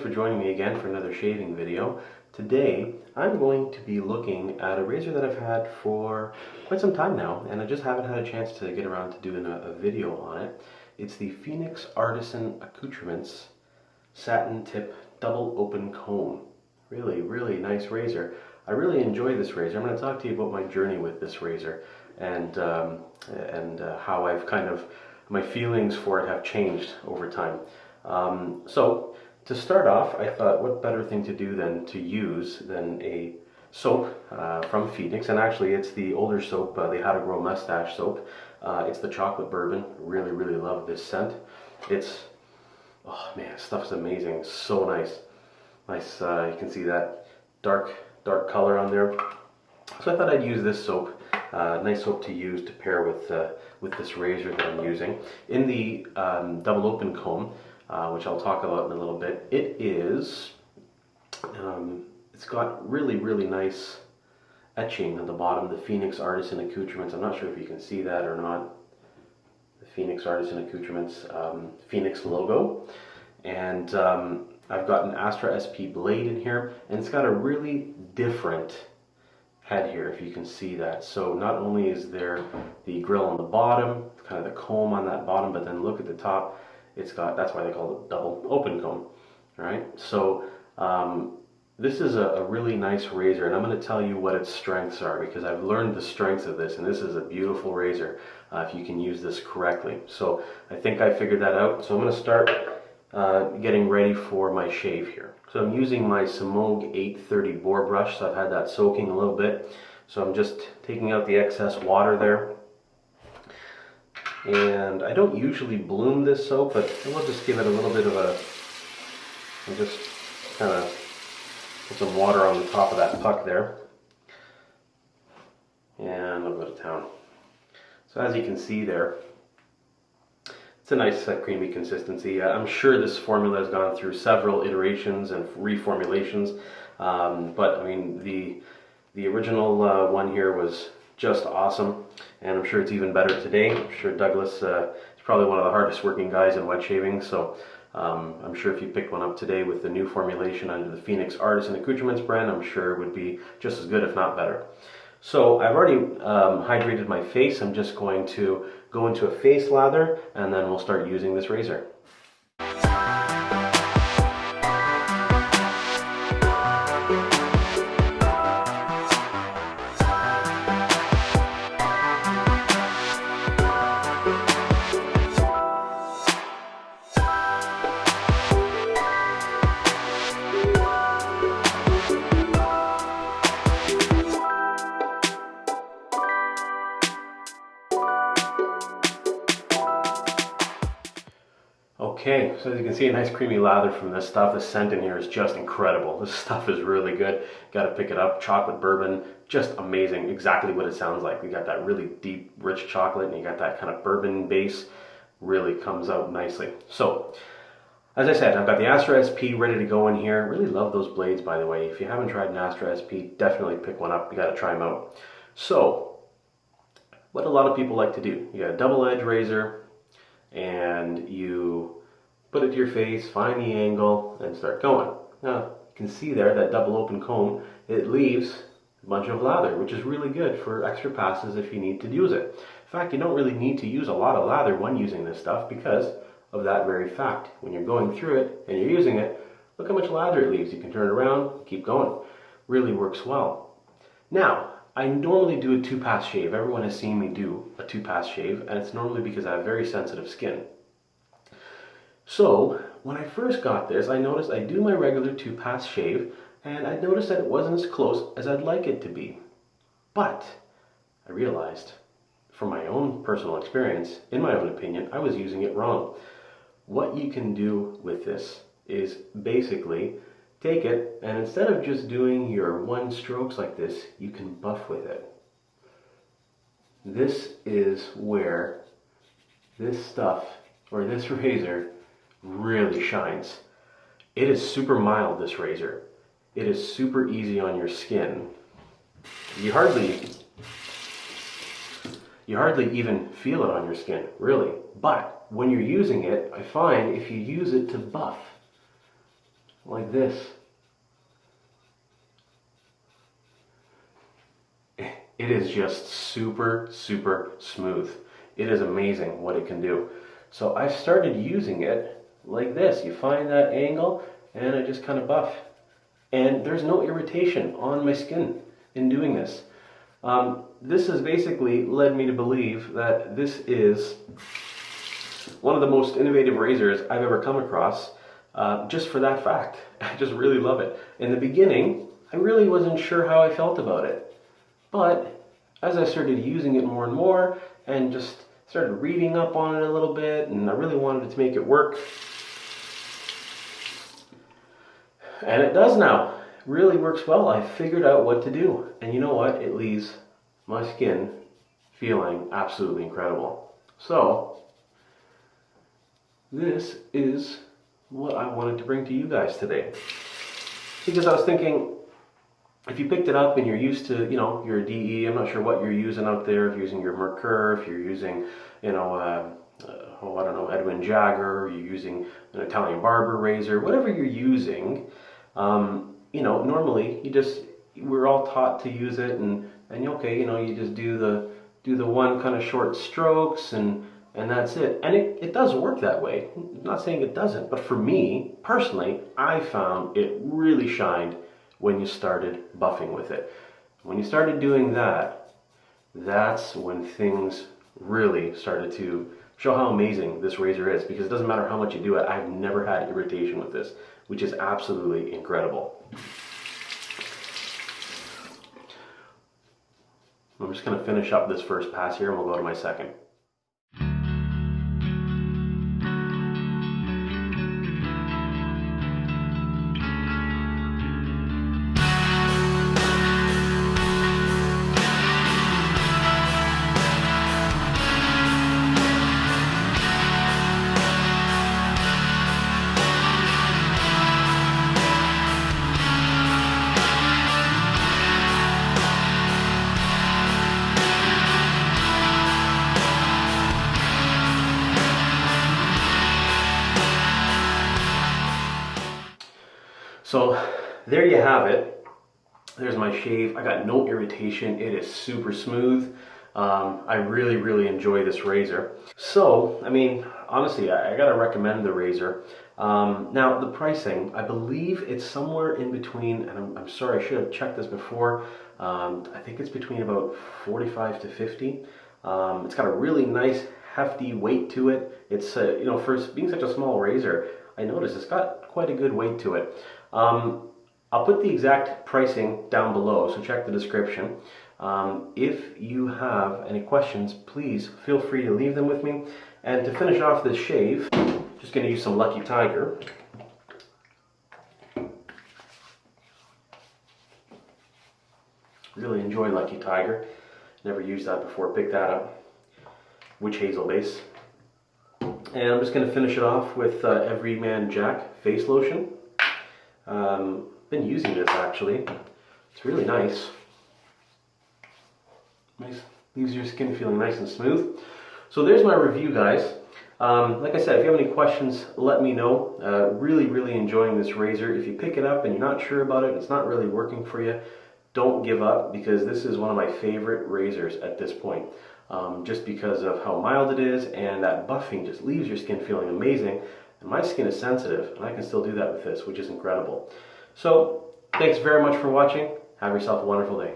for joining me again for another shaving video. Today I'm going to be looking at a razor that I've had for quite some time now, and I just haven't had a chance to get around to doing a video on it. It's the Phoenix Artisan Accoutrements satin tip double open comb. Really nice razor. I really enjoy this razor. I'm going to talk to you about my journey with this razor and how I've my feelings for it have changed over time. So to start off, I thought what better thing to do than a soap from Phoenix, and actually it's the older soap, the How to Grow Mustache soap. It's the chocolate bourbon. Really love this scent. Oh man, this stuff's amazing. So nice. You can see that dark color on there. So I thought I'd use this soap. Nice soap to use to pair with this razor that I'm using. In the double open comb, which I'll talk about in a little bit, it's got really nice etching at the bottom, the Phoenix Artisan Accoutrements. I'm not sure if you can see that or not. The Phoenix Artisan Accoutrements Phoenix logo. And I've got an Astra SP blade in here, and it's got a really different head here, if you can see that. So not only is there the grill on the bottom, kind of the comb on that bottom, but then look at the top. That's why they call it double open comb. All right, so this is a really nice razor, and I'm going to tell you what its strengths are, because I've learned the strengths of this, and this is a beautiful razor if you can use this correctly. So I think I figured that out. So I'm going to start getting ready for my shave here. So I'm using my Semogue 830 boar brush, so I've had that soaking a little bit. So I'm just taking out the excess water there. And I don't usually bloom this soap, but I will just give it a little bit of and just kind of put some water on the top of that puck there. And a little bit of town. So as you can see there, it's a nice creamy consistency. I'm sure this formula has gone through several iterations and reformulations, but I mean the original one here was just awesome, and I'm sure it's even better today. I'm sure Douglas is probably one of the hardest working guys in wet shaving, so I'm sure if you picked one up today with the new formulation under the Phoenix Artisan Accoutrements brand, I'm sure it would be just as good, if not better. So I've already hydrated my face. I'm just going to go into a face lather, and then we'll start using this razor. Okay, so as you can see, a nice creamy lather from this stuff. The scent in here is just incredible. This stuff is really good. Got to pick it up. Chocolate bourbon, just amazing. Exactly what it sounds like. You got that really deep, rich chocolate, and you got that kind of bourbon base. Really comes out nicely. So, as I said, I've got the Astra SP ready to go in here. Really love those blades, by the way. If you haven't tried an Astra SP, definitely pick one up. You got to try them out. So, what a lot of people like to do, you got a double edge razor, and you put it to your face, find the angle, and start going. Now, you can see there that double open comb, it leaves a bunch of lather, which is really good for extra passes if you need to use it. In fact, you don't really need to use a lot of lather when using this stuff because of that very fact. When you're going through it and you're using it, look how much lather it leaves. You can turn it around, keep going. Really works well. Now, I normally do a two-pass shave. Everyone has seen me do a two-pass shave, and it's normally because I have very sensitive skin. So, when I first got this, I noticed I do my regular two-pass shave, and I noticed that it wasn't as close as I'd like it to be. But I realized, from my own personal experience, in my own opinion, I was using it wrong. What you can do with this is basically take it, and instead of just doing your one strokes like this, you can buff with it. This is where this stuff, or this razor, really shines. It is super mild, this razor. It is super easy on your skin. You hardly even feel it on your skin, really. But when you're using it, I find if you use it to buff, like this. It is just super, super smooth. It is amazing what it can do. So I started using it like this. You find that angle and I just kind of buff. And there's no irritation on my skin in doing this. This has basically led me to believe that this is one of the most innovative razors I've ever come across, just for that fact. I just really love it. In the beginning, I really wasn't sure how I felt about it. But as I started using it more and more and just started reading up on it a little bit, and I really wanted to make it work. And it does now. It really works well. I figured out what to do. And you know what? It leaves my skin feeling absolutely incredible. So, this is what I wanted to bring to you guys today. Because I was thinking, if you picked it up and you're used to, your DE, I'm not sure what you're using out there, if you're using your Merkur, if you're using, I don't know, Edwin Jagger, or you're using an Italian barber razor, whatever you're using, normally we're all taught to use it and okay, you just do the one kind of short strokes and that's it. And it does work that way. I'm not saying it doesn't, but for me, personally, I found it really shined when you started buffing with it. When you started doing that, that's when things really started to show how amazing this razor is, because it doesn't matter how much you do it, I've never had irritation with this, which is absolutely incredible. I'm just going to finish up this first pass here and we'll go to my second. So there you have it. There's my shave. I got no irritation. It is super smooth. I really, really enjoy this razor. So, honestly, I gotta recommend the razor. Now, the pricing, I believe it's somewhere in between, and I'm sorry, I should have checked this before. I think it's between about 45 to 50. It's got a really nice, hefty weight to it. It's, for being such a small razor, I noticed it's got quite a good weight to it. I'll put the exact pricing down below, so check the description. If you have any questions, please feel free to leave them with me. And to finish off this shave, just going to use some Lucky Tiger. Really enjoy Lucky Tiger. Never used that before, picked that up. Witch Hazel base. And I'm just going to finish it off with Everyman Jack face lotion. Been using this actually. It's really nice. Nice, leaves your skin feeling nice and smooth. So there's my review, guys. Like I said, if you have any questions, let me know. Really, really enjoying this razor. If you pick it up and you're not sure about it, it's not really working for you, don't give up, because this is one of my favorite razors at this point. Just because of how mild it is, and that buffing just leaves your skin feeling amazing. And my skin is sensitive, and I can still do that with this, which is incredible. So, thanks very much for watching. Have yourself a wonderful day.